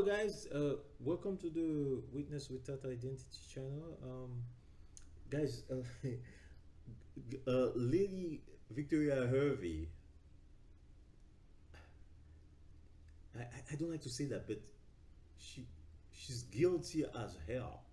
Hello, guys. Welcome to the Witness Without Identity channel. Guys, Lady Victoria Hervey. I don't like to say that, but she she's guilty as hell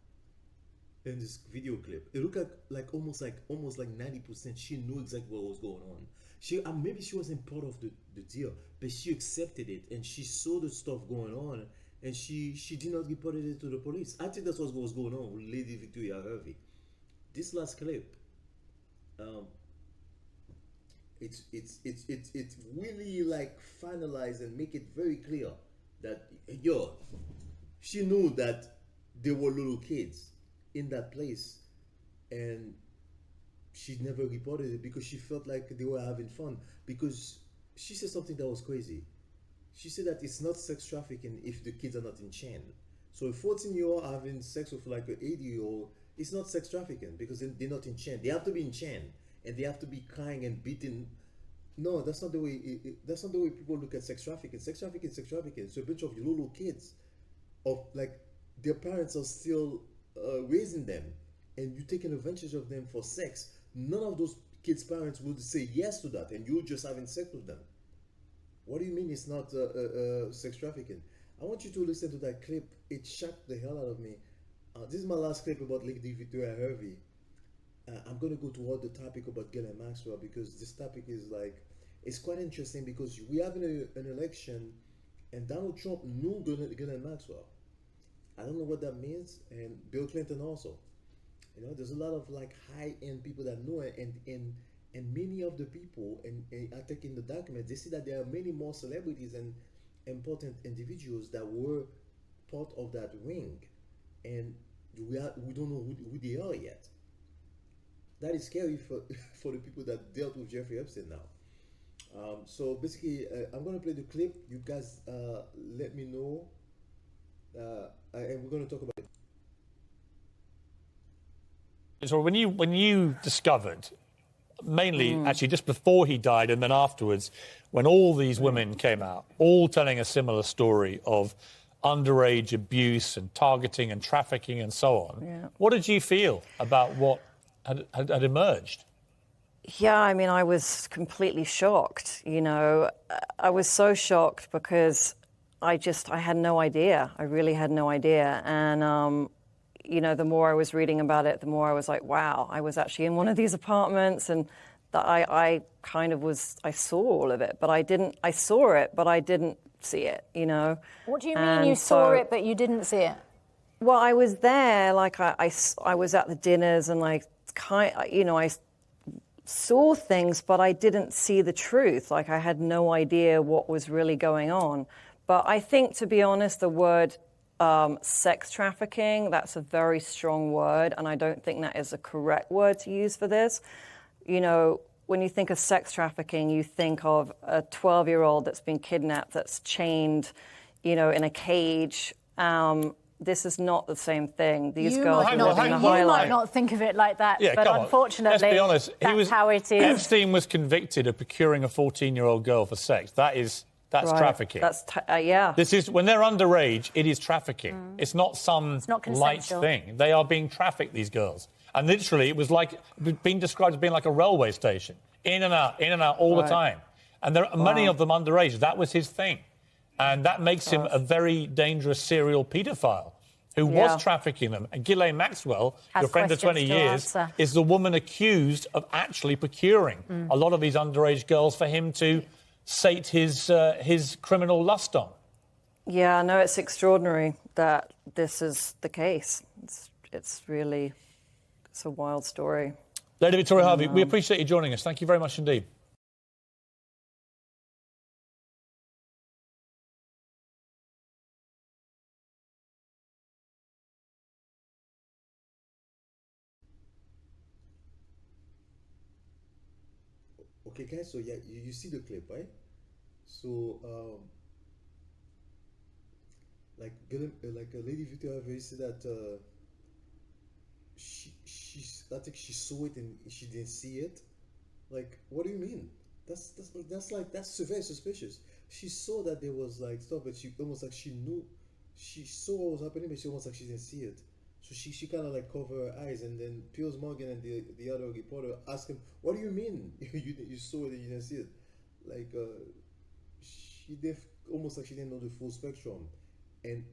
in this video clip. It looked like almost like 90% she knew exactly what was going on. She maybe she wasn't part of the deal, but she accepted it and she saw the stuff going on, and she did not report it to the police. I think that's what was going on with Lady Victoria Hervey. This last clip, um, it's really like finalize and make it very clear that yo, she knew that there were little kids in that place, and she never reported it because she felt like they were having fun. Because she said something that was crazy. She said that it's not sex trafficking if the kids are not in chain. So a 14-year-old having sex with like an 80-year-old, it's not sex trafficking because they're not in chain. They have to be in chain and they have to be crying and beaten. No, that's not the way. That's not the way people look at sex trafficking. Sex trafficking, sex trafficking. So a bunch of little kids, of like their parents are still raising them, and you taking advantage of them for sex. None of those kids' parents would say yes to that, and you're just having sex with them. What do you mean it's not sex trafficking? I want you to listen to that clip. It shocked the hell out of me. This is my last clip about Lady Victoria Hervey. I'm going to go toward the topic about Ghislaine Maxwell because this topic is like, it's quite interesting because we have an election and Donald Trump knew Ghislaine Maxwell. I don't know what that means, and Bill Clinton also. You know, there's a lot of like high-end people that know it, and many of the people, and I think in the document they see that there are many more celebrities and important individuals that were part of that ring, and we don't know who they are yet. That is scary for for the people that dealt with Jeffrey Epstein now. So basically, I'm gonna play the clip. You guys let me know, and we're gonna talk about it. So when you discovered, mainly actually just before he died and then afterwards, when all these women came out, all telling a similar story of underage abuse and targeting and trafficking and so on, what did you feel about what had emerged? Yeah, I mean, I was completely shocked. You know, I was so shocked because I had no idea. I really had no idea. And, you know, the more I was reading about it, the more I was like, wow, I was actually in one of these apartments, and that I kind of was, I saw all of it, but I saw it, but I didn't see it, you know. What do you mean you saw it, but you didn't see it? Well, I was there, like I was at the dinners, and like, you know, I saw things, but I didn't see the truth. Like I had no idea what was really going on. But I think, to be honest, the word sex trafficking, that's a very strong word, and I don't think that is a correct word to use for this. You know, when you think of sex trafficking, you think of a 12-year-old that's been kidnapped, that's chained, you know, in a cage. This is not the same thing. These girls are living the high life. You might not think of it like that, Yeah, but unfortunately, let's be honest, that's how it is. Epstein was convicted of procuring a 14-year-old girl for sex. That's right. Trafficking. That's yeah. This is when they're underage. It is trafficking. It's not some light thing. They are being trafficked. These girls, and literally, it was like being described as being like a railway station, in and out all the time. And there are many of them underage. That was his thing, and that makes him a very dangerous serial paedophile who was trafficking them. And Ghislaine Maxwell, your friend of 20 years, is the woman accused of actually procuring a lot of these underage girls for him to sate his criminal lust on. Yeah, no, it's extraordinary that this is the case. It's really, it's a wild story. Lady Victoria Hervey, we appreciate you joining us. Thank you very much indeed. Okay, guys. So yeah, you see the clip, right? So like Lady Victoria Hervey said that I think she saw it and she didn't see it. Like, what do you mean? That's very suspicious. She saw that there was like stuff, but she almost like she knew she saw what was happening, but she almost like she didn't see it. So she kind of like covered her eyes, and then Piers Morgan and the other reporter asked him, "What do you mean you saw it and you didn't see it?" Like she did almost like she didn't know the full spectrum, and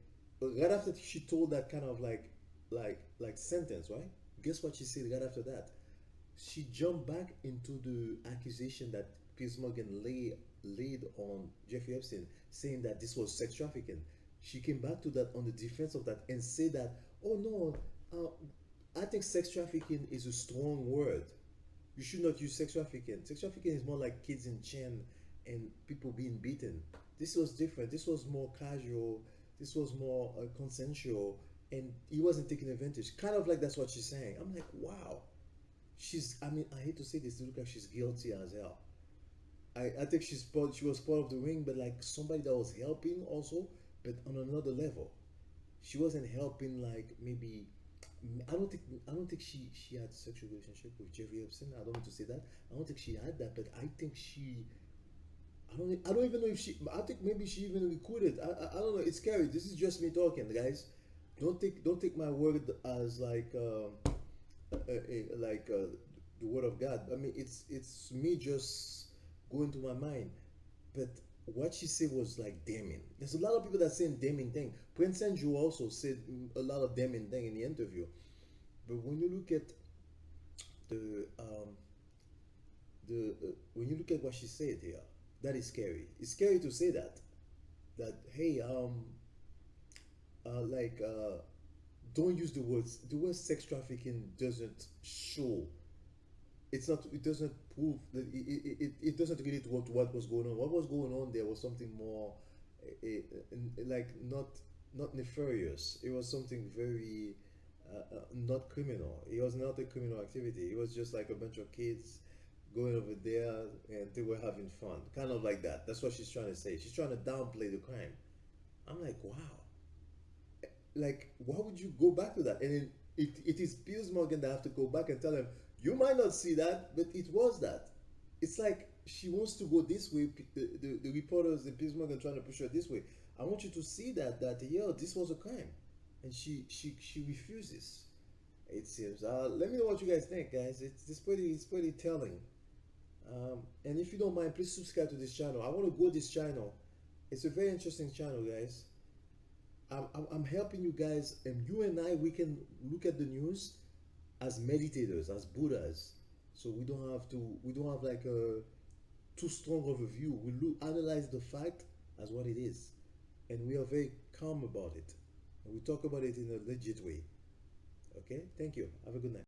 right after she told that kind of like sentence, right? Guess what she said right after that? She jumped back into the accusation that Piers Morgan laid on Jeffrey Epstein, saying that this was sex trafficking. She came back to that on the defense of that and said that, oh no, I think sex trafficking is a strong word. You should not use sex trafficking. Sex trafficking is more like kids in chain and people being beaten. This was different. This was more casual. This was more consensual, and he wasn't taking advantage. Kind of like that's what she's saying. I'm like, wow. I mean, I hate to say this, look like she's guilty as hell. I think she was part of the ring, but like somebody that was helping also, but on another level. She wasn't helping like maybe. I don't think she had a sexual relationship with Jeffrey Epstein. I don't want to say that. I don't think she had that, but I think she. I don't even know if she. I think maybe she even recruited. I don't know. It's scary. This is just me talking, guys. Don't take my word as like the word of God. I mean, it's me just going to my mind. But what she said was like damning. There's a lot of people that saying damning thing. Prince Andrew also said a lot of damning thing in the interview. But when you look at when you look at what she said here, that is scary. It's scary to say that. That hey like don't use the words. The word sex trafficking doesn't show. It's not. It doesn't prove that it doesn't relate to what was going on. What was going on there was something more, like not nefarious. It was something very not criminal. It was not a criminal activity. It was just like a bunch of kids going over there and they were having fun, kind of like that. That's what she's trying to say. She's trying to downplay the crime. I'm like, wow. Like, why would you go back to that? And then it is Piers Morgan that have to go back and tell him, you might not see that, but it was that. It's like she wants to go this way. The reporters, the Piers Morgan trying to push her this way. I want you to see that yeah, this was a crime, and she refuses. It seems. Let me know what you guys think, guys. It's pretty telling. And if you don't mind, please subscribe to this channel. I want to grow this channel. It's a very interesting channel, guys. I'm helping you guys, and you and I, we can look at the news as meditators, as Buddhas. So we don't have like a too strong of a view. We analyze the fact as what it is, and we are very calm about it, and we talk about it in a legit way. Okay, thank you. Have a good night.